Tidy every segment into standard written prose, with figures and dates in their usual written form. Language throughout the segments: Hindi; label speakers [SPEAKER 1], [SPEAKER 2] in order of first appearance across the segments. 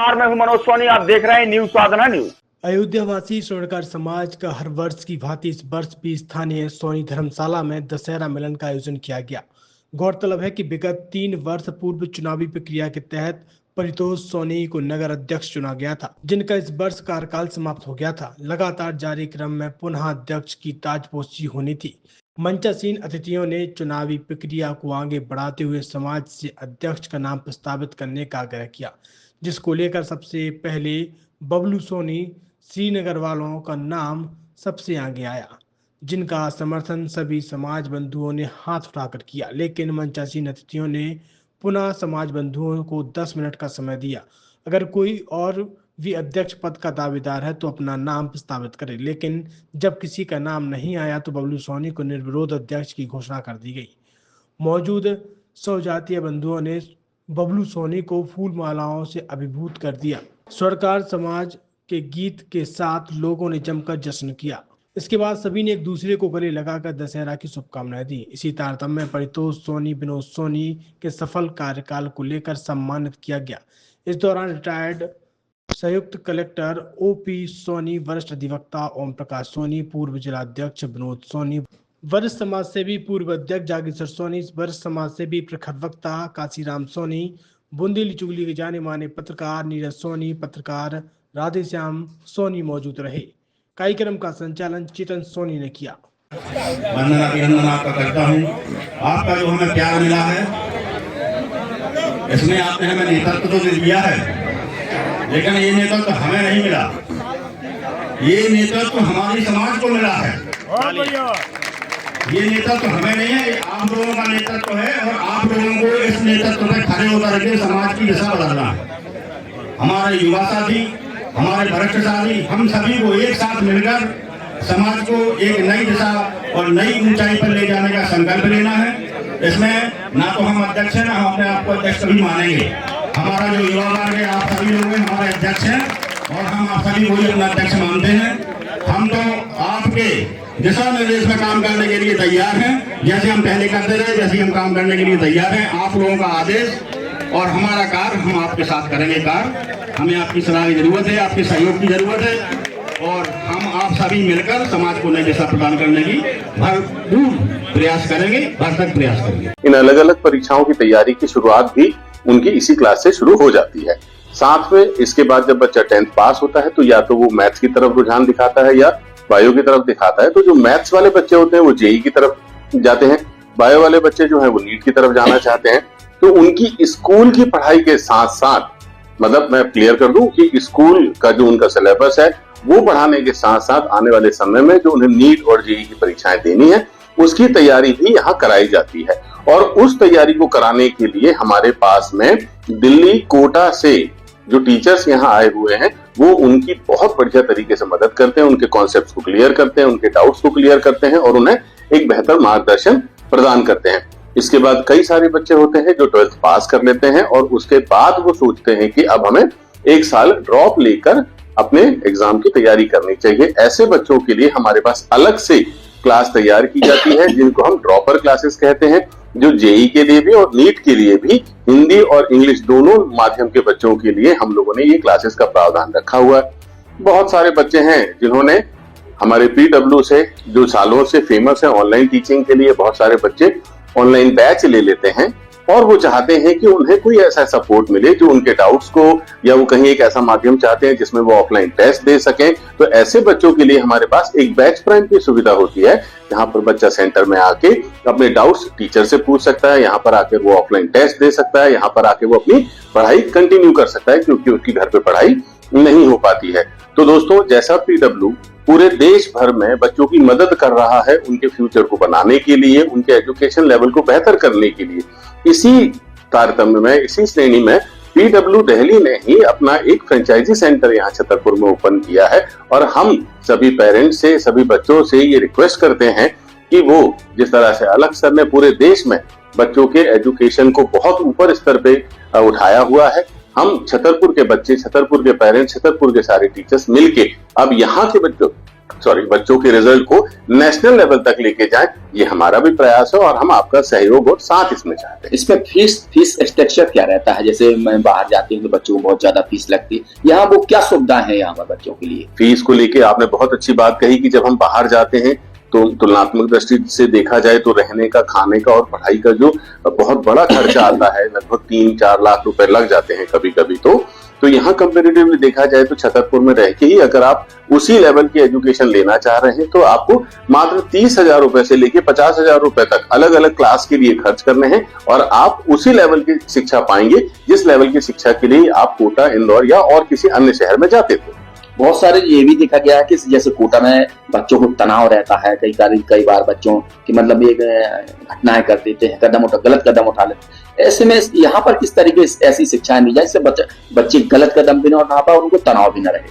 [SPEAKER 1] मैं हूं मनोज सोनी, आप देख रहे हैं न्यूज साधना न्यूज।
[SPEAKER 2] अयोध्यावासी स्वर्णकार समाज का हर वर्ष की भांति इस वर्ष भी स्थानीय सोनी धर्मशाला में दशहरा मिलन का आयोजन किया गया। गौरतलब है कि विगत 3 वर्ष पूर्व चुनावी प्रक्रिया के तहत परितोष सोनी को नगर अध्यक्ष चुना गया था, जिनका इस वर्ष कार्यकाल समाप्त हो गया था। लगातार जारी क्रम में पुनः अध्यक्ष की ताजपोशी होनी थी। मंचासीन अतिथियों ने चुनावी प्रक्रिया को आगे बढ़ाते हुए समाज से अध्यक्ष का नाम प्रस्तावित करने का आग्रह किया, जिसको लेकर सबसे पहले बबलू सोनी श्रीनगर वालों का नाम सबसे आगे आया, जिनका समर्थन सभी समाज बंधुओं ने हाथ उठाकर किया। लेकिन मंचासीन अतिथियों ने पुनः समाज बंधुओं को 10 मिनट का समय दिया। अगर कोई और भी अध्यक्ष पद का दावेदार है तो अपना नाम प्रस्तावित करे। लेकिन जब किसी का नाम नहीं आया तो बबलू सोनी को निर्विरोध अध्यक्ष की घोषणा कर दी गई। मौजूद स्वजातीय बंधुओं ने बबलू सोनी को फूल मालाओं से अभिभूत कर दिया। स्वर्णकार समाज के गीत के साथ लोगों ने जमकर जश्न किया। इसके बाद सभी ने एक दूसरे को गले लगाकर दशहरा की शुभकामनाएं दी। इसी तारतम्य में परितोष सोनी विनोद सोनी के सफल कार्यकाल को लेकर सम्मानित किया गया। इस दौरान रिटायर्ड संयुक्त कलेक्टर ओपी सोनी, वरिष्ठ अधिवक्ता ओम प्रकाश सोनी, पूर्व जिलाध्यक्ष विनोद सोनी, वरिष्ठ समाजसेवी पूर्व अध्यक्ष जागीर सोनी, वरिष्ठ समाजसेवी प्रखर वक्ता काशीराम सोनी, बुंदेली चुगली के जाने माने पत्रकार नीरज सोनी, पत्रकार राधेश्याम सोनी मौजूद रहे। कार्यक्रम का संचालन चेतन सोनी ने किया।
[SPEAKER 3] वंदना अभिनंदन आपका करता हूँ। आपका जो हमें प्यार मिला है, इसमें आपने हमें नेतृत्व तो दे दिया है, लेकिन ये नेतृत्व हमें नहीं मिला। ये नेतृत्व हमारी समाज को मिला है। ये नेतृत्व हमें नहीं है, ये आप लोगों का नेतृत्व है और आप लोगों को इस नेतृत्व में खड़े होकर के समाज की दिशा बदलना है। हमारे युवा साथी, हमारे वरिष्ठ साथी, हम सभी को एक साथ मिलकर समाज को एक नई दिशा और नई ऊंचाई पर ले जाने का संकल्प लेना है। इसमें ना तो हम अध्यक्ष हैं, ना हम अपने आप को अध्यक्ष कभी मानेंगे। हमारा जो युवा वर्ग है, आप सभी लोग हैं हमारे अध्यक्ष हैं और हम आप सभी को ही अपना अध्यक्ष मानते हैं। हम तो आपके दिशा निर्देश में काम करने के लिए तैयार हैं, जैसे हम पहले करते रहे, जैसे हम काम करने के लिए तैयार हैं। आप लोगों का आदेश और हमारा कार्य हम आपके साथ करेंगे। कार्य हमें आपकी सलाह की जरूरत है, आपके सहयोग की जरूरत है और हम आप सभी मिलकर समाज को नई दिशा प्रदान करने की भरपूर प्रयास करेंगे, भरसक प्रयास करेंगे।
[SPEAKER 4] इन अलग अलग परीक्षाओं की तैयारी की शुरुआत भी उनकी इसी क्लास से शुरू हो जाती है। साथ में इसके बाद जब बच्चा 10th पास होता है तो या तो वो मैथ्स की तरफ रुझान दिखाता है या बायो की तरफ दिखाता है। तो जो मैथ्स वाले बच्चे होते हैं वो जेई की तरफ जाते हैं, बायो वाले बच्चे जो है वो नीट की तरफ जाना चाहते हैं। तो उनकी स्कूल की पढ़ाई के साथ साथ, मतलब मैं क्लियर कर दूं कि स्कूल का जो उनका सिलेबस है वो पढ़ाने के साथ साथ आने वाले समय में जो उन्हें नीट और जेई की परीक्षाएं देनी है उसकी तैयारी भी यहाँ कराई जाती है। और उस तैयारी को कराने के लिए हमारे पास में दिल्ली कोटा से जो टीचर्स यहाँ आए हुए हैं वो उनकी बहुत बढ़िया तरीके से मदद करते हैं, उनके कॉन्सेप्ट्स को क्लियर करते हैं, उनके डाउट्स को क्लियर करते हैं और उन्हें एक बेहतर मार्गदर्शन प्रदान करते हैं। इसके बाद कई सारे बच्चे होते हैं जो 12th पास कर लेते हैं और उसके बाद वो सोचते हैं कि अब हमें 1 साल ड्रॉप लेकर अपने एग्जाम की तैयारी करनी चाहिए। ऐसे बच्चों के लिए हमारे पास अलग से क्लास तैयार की जाती है जिनको हम ड्रॉपर क्लासेस कहते हैं, जो जेई के लिए भी और नीट के लिए भी हिंदी और इंग्लिश दोनों माध्यम के बच्चों के लिए हम लोगों ने ये क्लासेस का प्रावधान रखा हुआ है। बहुत सारे बच्चे हैं जिन्होंने हमारे पीडब्ल्यू से जो सालों से फेमस है ऑनलाइन टीचिंग के लिए, बहुत सारे बच्चे ऑनलाइन बैच ले लेते हैं और वो चाहते हैं कि उन्हें कोई ऐसा सपोर्ट मिले जो उनके डाउट्स को, या वो कहीं एक ऐसा माध्यम चाहते हैं जिसमें वो ऑफलाइन टेस्ट दे सकें। तो ऐसे बच्चों के लिए हमारे पास एक बैच प्राइम की सुविधा होती है, जहां पर बच्चा सेंटर में आके अपने डाउट्स टीचर से पूछ सकता है, यहाँ पर आकर वो ऑफलाइन टेस्ट दे सकता है, यहाँ पर आके वो अपनी पढ़ाई कंटिन्यू कर सकता है क्योंकि उसकी घर पे पढ़ाई नहीं हो पाती है। तो दोस्तों, जैसा पीडब्ल्यू पूरे देश भर में बच्चों की मदद कर रहा है उनके फ्यूचर को बनाने के लिए, उनके एजुकेशन लेवल को बेहतर करने के लिए, इसी तारतम्य में, इसी श्रेणी में पीडब्ल्यू दिल्ली ने ही अपना एक फ्रेंचाइजी सेंटर यहाँ छतरपुर में ओपन किया है। और हम सभी पेरेंट्स से, सभी बच्चों से ये रिक्वेस्ट करते हैं कि वो जिस तरह से अलग सर ने पूरे देश में बच्चों के एजुकेशन को बहुत ऊपर स्तर पे उठाया हुआ है, हम छतरपुर के बच्चे, छतरपुर के पेरेंट्स, छतरपुर के सारे टीचर्स मिलके अब यहाँ के बच्चों बच्चों के रिजल्ट को नेशनल लेवल तक लेके जाएं, ये हमारा भी प्रयास है और हम आपका सहयोग और साथ इसमें चाहते हैं।
[SPEAKER 5] इसमें फीस स्ट्रक्चर क्या रहता है? जैसे मैं बाहर जाती हूँ तो बच्चों को बहुत ज्यादा फीस लगती है, यहाँ वो क्या सुविधाएं हैं यहाँ पर बच्चों के लिए?
[SPEAKER 4] फीस को लेके आपने बहुत अच्छी बात कही कि जब हम बाहर जाते हैं तो तुलनात्मक दृष्टि से देखा जाए तो रहने का, खाने का और पढ़ाई का जो बहुत बड़ा खर्चा आता है, लगभग 3-4 लाख रुपए लग जाते हैं कभी कभी। तो यहाँ कंपेरेटिवली देखा जाए तो छतरपुर में रह के ही अगर आप उसी लेवल की एजुकेशन लेना चाह रहे हैं तो आपको मात्र 30,000 रुपए से लेके 50,000 रुपए तक अलग अलग क्लास के लिए खर्च करने हैं और आप उसी लेवल की शिक्षा पाएंगे जिस लेवल की शिक्षा के लिए आप कोटा, इंदौर या और किसी अन्य शहर में जाते थे।
[SPEAKER 5] बहुत सारे ये भी देखा गया है कि जैसे कोटा में बच्चों को तनाव रहता है, कई बार बच्चों की मतलब ये घटनाएं कर देते हैं, गलत कदम उठा लेते हैं। ऐसे में यहाँ पर किस तरीके से ऐसी शिक्षाएं दी जाए जिससे बच्चे गलत कदम भी न उठा पाए और उनको तनाव भी न रहे?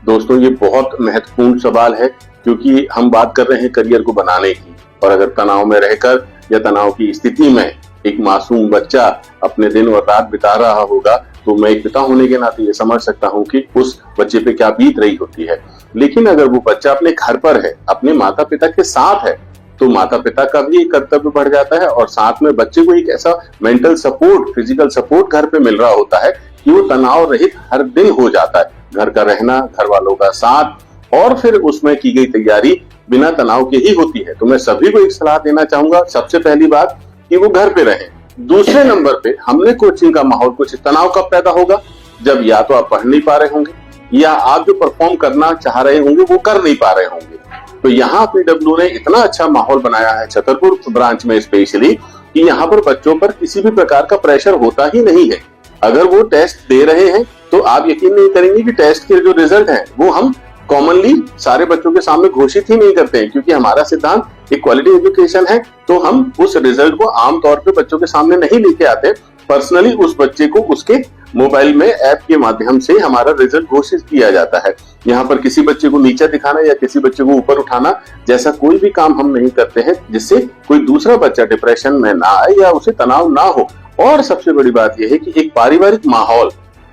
[SPEAKER 4] दोस्तों, ये बहुत महत्वपूर्ण सवाल है क्योंकि हम बात कर रहे हैं करियर को बनाने की, और अगर तनाव में रहकर या तनाव की स्थिति में एक मासूम बच्चा अपने दिन और रात बिता रहा होगा तो मैं एक पिता होने के नाते ये समझ सकता हूँ कि उस बच्चे पे क्या बीत रही होती है। लेकिन अगर वो बच्चा अपने घर पर है, अपने माता पिता के साथ है, तो माता पिता का भी कर्तव्य बढ़ जाता है और साथ में बच्चे को एक ऐसा मेंटल सपोर्ट, फिजिकल सपोर्ट घर पे मिल रहा होता है कि वो तनाव रहित हर दिन हो जाता है। घर का रहना, घर वालों का साथ और फिर उसमें की गई तैयारी बिना तनाव के ही होती है। तो मैं सभी को एक सलाह देना चाहूंगा, सबसे पहली बात कि वो घर पे रहें। दूसरे नंबर पे हमने कोचिंग का माहौल, कुछ तनाव कब पैदा होगा? जब या तो आप पढ़ नहीं पा रहे होंगे या आप जो परफॉर्म करना चाह रहे होंगे वो कर नहीं पा रहे होंगे। तो यहाँ पीडब्ल्यू ने इतना अच्छा माहौल बनाया है छतरपुर ब्रांच में स्पेशली कि यहाँ पर बच्चों पर किसी भी प्रकार का प्रेशर होता ही नहीं है। अगर वो टेस्ट दे रहे हैं तो आप यकीन नहीं करेंगे कि टेस्ट के जो रिजल्ट हैं वो हम कॉमनली सारे बच्चों के सामने घोषित ही नहीं करते हैं, क्योंकि हमारा सिद्धांत एक क्वालिटी एजुकेशन है। तो हम उस रिजल्ट को आमतौर पे बच्चों के सामने नहीं लेके आते, पर्सनली उस बच्चे को उसके मोबाइल में ऐप के माध्यम से हमारा रिजल्ट घोषित किया जाता है। यहाँ पर किसी बच्चे को नीचे दिखाना या किसी बच्चे को ऊपर उठाना जैसा कोई भी काम हम नहीं करते हैं जिससे कोई दूसरा बच्चा डिप्रेशन में ना आए या उसे तनाव ना हो। और सबसे बड़ी बात यह है कि एक पारिवारिक माहौल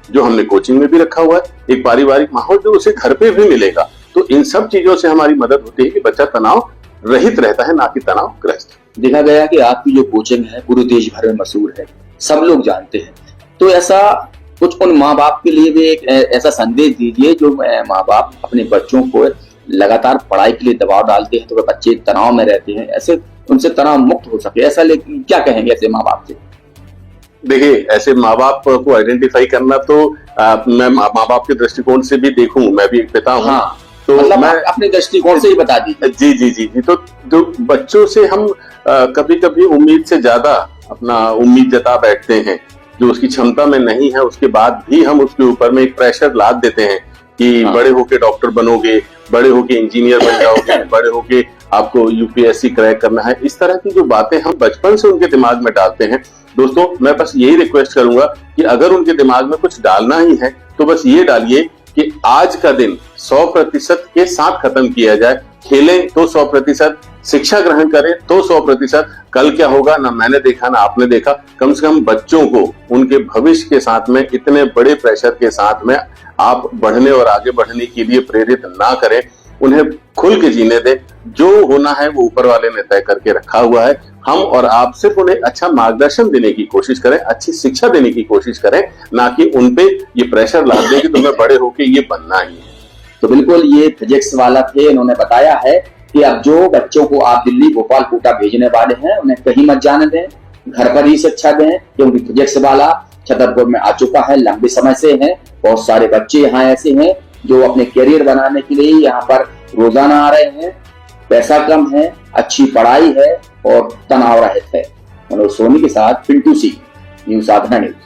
[SPEAKER 4] जो हमने कोचिंग में भी रखा हुआ है, एक पारिवारिक माहौल जो उसे घर पे भी मिलेगा। तो इन सब चीजों से हमारी मदद होती है कि बच्चा तनाव रहित रहता है, ना कि तनावग्रस्त।
[SPEAKER 5] देखा गया कि आपकी जो कोचिंग है पूरे देश भर में मशहूर है, सब लोग जानते हैं। तो ऐसा कुछ उन माँ बाप के लिए भी एक ऐसा संदेश दीजिए जो माँ बाप अपने बच्चों को लगातार पढ़ाई के लिए दबाव डालते हैं तो वे बच्चे तनाव में रहते हैं, ऐसे उनसे तनाव मुक्त हो सके, ऐसा क्या कहेंगे ऐसे माँ बाप से?
[SPEAKER 4] देखिए, ऐसे माँ बाप को आइडेंटिफाई करना तो मैं माँ बाप के दृष्टिकोण से भी देखूं, मैं भी एक पिता हूँ।
[SPEAKER 5] हाँ,
[SPEAKER 4] तो
[SPEAKER 5] मतलब
[SPEAKER 4] मैं
[SPEAKER 5] अपने दृष्टिकोण से ही बता दीजिए।
[SPEAKER 4] जी। तो बच्चों से हम कभी कभी उम्मीद से ज्यादा अपना उम्मीद जता बैठते हैं जो उसकी क्षमता में नहीं है। उसके बाद भी हम उसके ऊपर में एक प्रेशर लाद देते हैं कि बड़े होके डॉक्टर बनोगे, बड़े होके इंजीनियर बन जाओगे, बड़े होके आपको यूपीएससी क्रैक करना है। इस तरह की जो बातें हम बचपन से उनके दिमाग में डालते हैं, दोस्तों मैं बस यही रिक्वेस्ट करूंगा कि अगर उनके दिमाग में कुछ डालना ही है तो बस ये डालिए कि आज का दिन 100% के साथ खत्म किया जाए। खेलें तो 100%, शिक्षा ग्रहण करें तो 100%। कल क्या होगा ना मैंने देखा ना आपने देखा। कम से कम बच्चों को उनके भविष्य के साथ में इतने बड़े प्रेशर के साथ में आप बढ़ने और आगे बढ़ने के लिए प्रेरित ना करें, उन्हें खुल के जीने दें। जो होना है वो ऊपर वाले ने तय करके रखा हुआ है। हम और आप सिर्फ उन्हें अच्छा मार्गदर्शन देने की कोशिश करें, अच्छी शिक्षा देने की कोशिश करें, ना कि उनपे ये प्रेशर ला दें कि तुम्हें बड़े होके ये बनना ही है।
[SPEAKER 5] तो बिल्कुल ये फिजिक्स वाला थे, इन्होंने बताया है कि अब जो बच्चों को आप दिल्ली, भोपाल, कोटा भेजने वाले हैं उन्हें कहीं मत जाने दें, घर पर ही शिक्षा दें, क्योंकि फिजिक्स वाला छतरपुर में आ चुका है, लंबे समय से है। बहुत सारे बच्चे यहाँ ऐसे हैं जो अपने करियर बनाने के लिए यहाँ पर रोजाना आ रहे हैं। पैसा कम है, अच्छी पढ़ाई है और तनाव रहित है। मनोज सोनी के साथ पिंटू सिंह, न्यूज़ साधना न्यूज़।